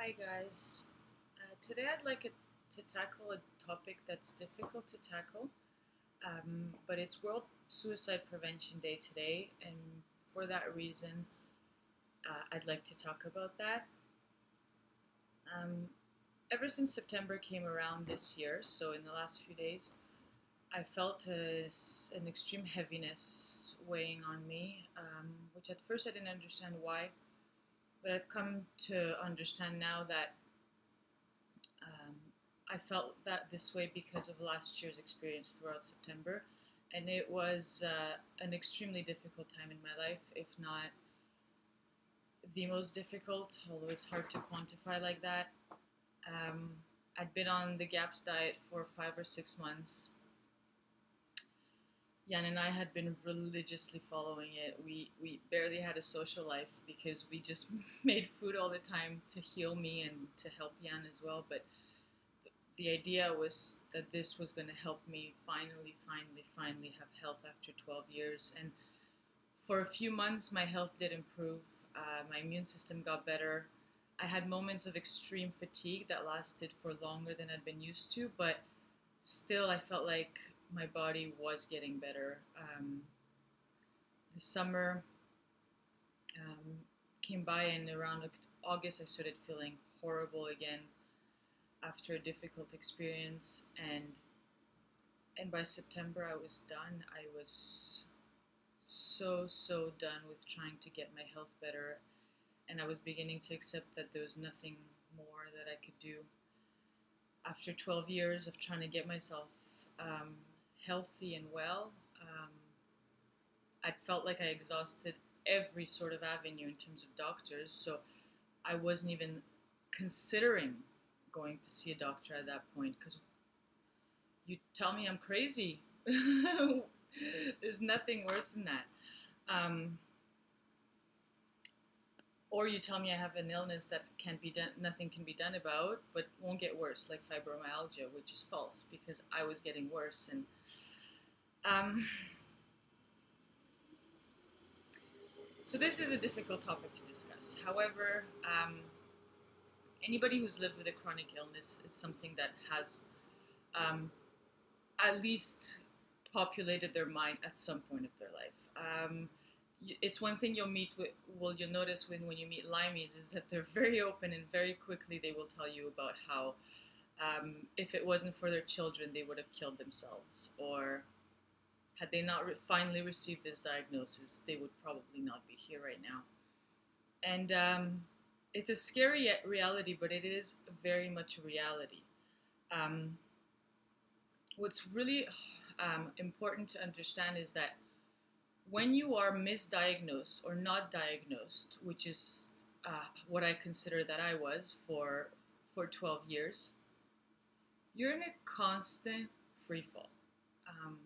Hi guys. Today I'd like to tackle a topic that's difficult to tackle, but it's World Suicide Prevention Day today, and for that reason, I'd like to talk about that. Um, Ever since September came around this year, so in the last few days, I felt an extreme heaviness weighing on me, which at first I didn't understand why, but I've come to understand now that Um, I felt that this way because of last year's experience throughout September, and it was an extremely difficult time in my life, if not the most difficult, although it's hard to quantify like that. Um, I'd been on the GAPS diet for 5 or 6 months. Jan and I had been religiously following it. We barely had a social life because we just made food all the time to heal me and to help Jan as well. But the idea was that this was going to help me finally have health after 12 years. And for a few months, my health did improve. My immune system got better. I had moments of extreme fatigue that lasted for longer than I'd been used to, but still, I felt like my body was getting better. The summer um, came by, and around August, I started feeling horrible again after a difficult experience, and by September I was done. I was so done with trying to get my health better, and I was beginning to accept that there was nothing more that I could do. After 12 years of trying to get myself um, healthy and well, I felt like I exhausted every sort of avenue in terms of doctors, so I wasn't even considering going to see a doctor at that point because you tell me I'm crazy. There's nothing worse than that. Um, or you tell me I have an illness that can't be done, nothing can be done about, but won't get worse, like fibromyalgia, which is false because I was getting worse. And um, so this is a difficult topic to discuss. However, anybody who's lived with a chronic illness, it's something that has um, at least populated their mind at some point of their life. It's one thing you'll notice when you meet Lymies is that they're very open, and very quickly they will tell you about how if it wasn't for their children, they would have killed themselves, or had they not finally received this diagnosis, they would probably not be here right now. And it's a scary reality, but it is very much a reality. Um, what's really important to understand is that when you are misdiagnosed or not diagnosed, which is what I consider that I was for 12 years, you're in a constant free fall. Um,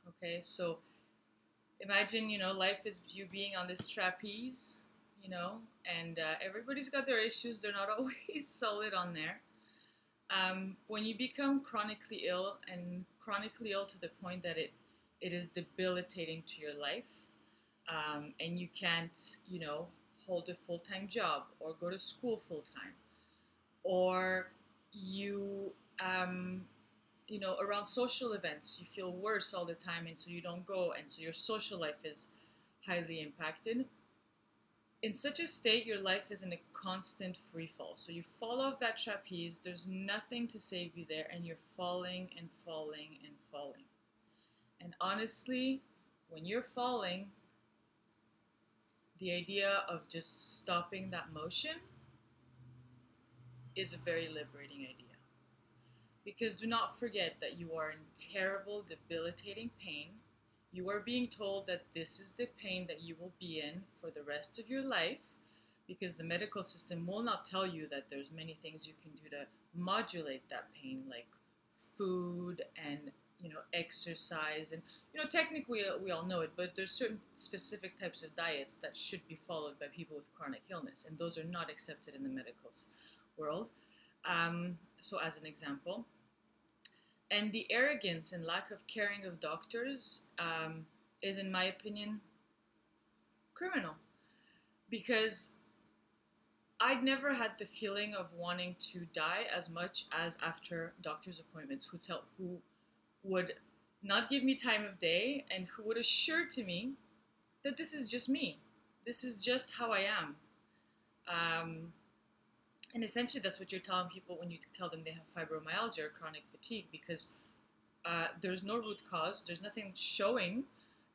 okay, so imagine, life is you being on this trapeze, and everybody's got their issues. They're not always solid on there. When you become chronically ill, and chronically ill to the point that it is debilitating to your life, and you can't, hold a full-time job or go to school full-time, or you, around social events, you feel worse all the time, and so you don't go, and so your social life is highly impacted. In such a state, your life is in a constant free fall. So you fall off that trapeze, there's nothing to save you there, and you're falling and falling and falling. And honestly, when you're falling, the idea of just stopping that motion is a very liberating idea. Because do not forget that you are in terrible, debilitating pain. You are being told that this is the pain that you will be in for the rest of your life, because the medical system will not tell you that there's many things you can do to modulate that pain, like food and exercise, and technically we all know it, but there's certain specific types of diets that should be followed by people with chronic illness, and those are not accepted in the medical world. So as an example, and the arrogance and lack of caring of doctors is, in my opinion, criminal. Because I'd never had the feeling of wanting to die as much as after doctor's appointments who would not give me time of day and who would assure to me that this is just me. This is just how I am. Um, and essentially, that's what you're telling people when you tell them they have fibromyalgia or chronic fatigue, because there's no root cause, there's nothing showing.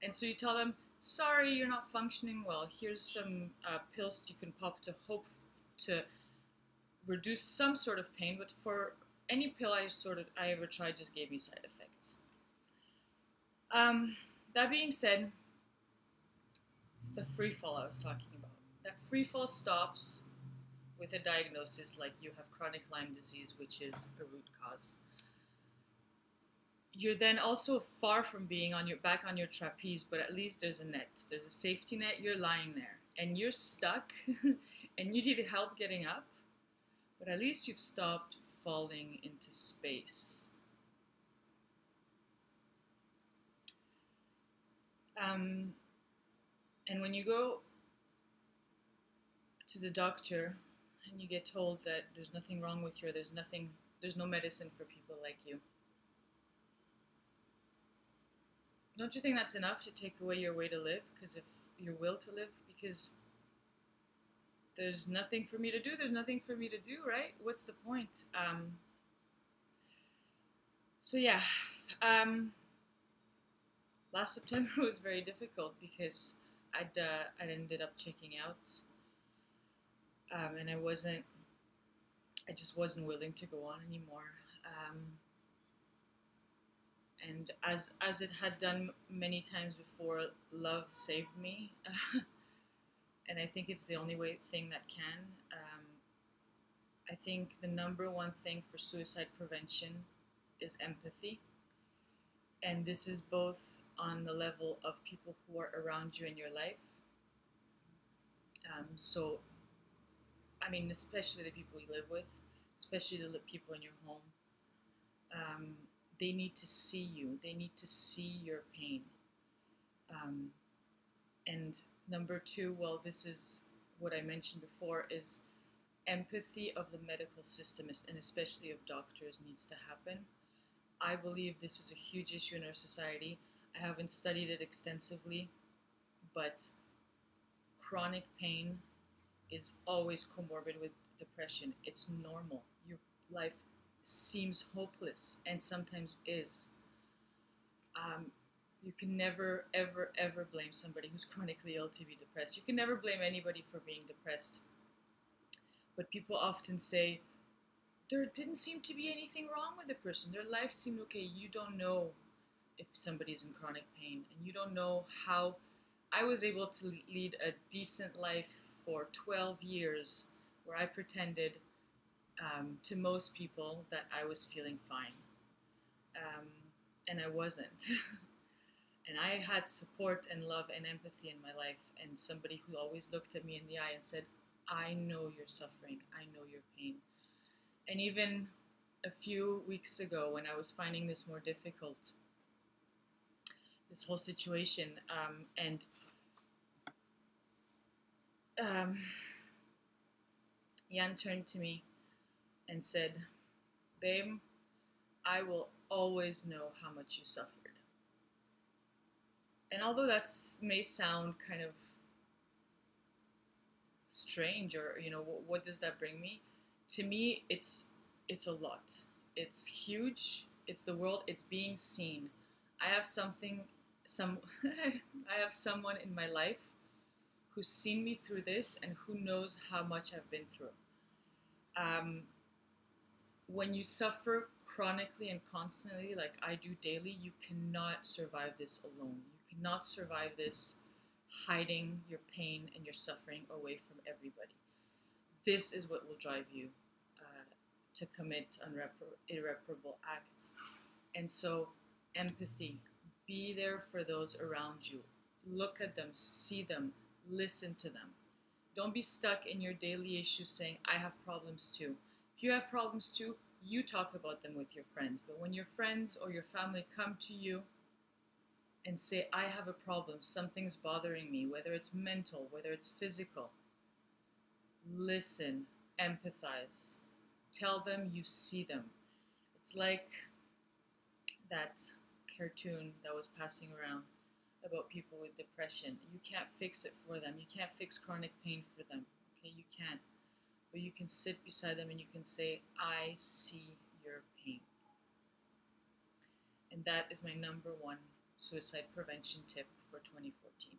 And so you tell them, sorry, you're not functioning well. Here's some pills you can pop to hope to reduce some sort of pain. But for any pill I ever tried just gave me side effects. That being said, the free fall I was talking about. That free fall stops with a diagnosis like you have chronic Lyme disease, which is a root cause. You're then also far from being back on your trapeze, but at least there's a net. There's a safety net. You're lying there, and you're stuck, and you need help getting up, but at least you've stopped falling into space. And when you go to the doctor and you get told that there's nothing wrong with you, or there's no medicine for people like you, don't you think that's enough to take away your way to live? Because if your will to live, because there's nothing for me to do, right? What's the point? So yeah, last September was very difficult because I'd ended up checking out, and I just wasn't willing to go on anymore. And as it had done many times before, love saved me, and I think it's the only thing that can. I think the number one thing for suicide prevention is empathy, and this is both on the level of people who are around you in your life. So, I mean, especially the people you live with, especially the people in your home. They need to see you. They need to see your pain. And number two, well, this is what I mentioned before, is empathy of the medical system, and especially of doctors, needs to happen. I believe this is a huge issue in our society. I haven't studied it extensively, but chronic pain is always comorbid with depression. It's normal. Your life seems hopeless, and sometimes is. You can never, ever, ever blame somebody who's chronically ill to be depressed. You can never blame anybody for being depressed. But people often say, there didn't seem to be anything wrong with the person. Their life seemed okay. You don't know if somebody's in chronic pain, and you don't know how. I was able to lead a decent life for 12 years where I pretended to most people that I was feeling fine. And I wasn't. And I had support and love and empathy in my life, and somebody who always looked at me in the eye and said, I know you're suffering, I know your pain. And even a few weeks ago, when I was finding this more difficult, this whole situation, and Jan turned to me and said, babe, I will always know how much you suffered. And although that may sound kind of strange, or, you know, what does that bring me? To me, it's a lot. It's huge. It's the world. It's being seen. I have I have someone in my life who's seen me through this and who knows how much I've been through. When you suffer chronically and constantly, like I do daily, you cannot survive this alone. You cannot survive this hiding your pain and your suffering away from everybody. This is what will drive you to commit irreparable acts. And so, empathy. Be there for those around you. Look at them, see them, listen to them. Don't be stuck in your daily issues saying, I have problems too. If you have problems too, you talk about them with your friends. But when your friends or your family come to you and say, I have a problem, something's bothering me, whether it's mental, whether it's physical, listen, empathize, tell them you see them. It's like that cartoon that was passing around about people with depression. You can't fix it for them. You can't fix chronic pain for them. Okay, you can't. But you can sit beside them and you can say, I see your pain. And that is my number one suicide prevention tip for 2014.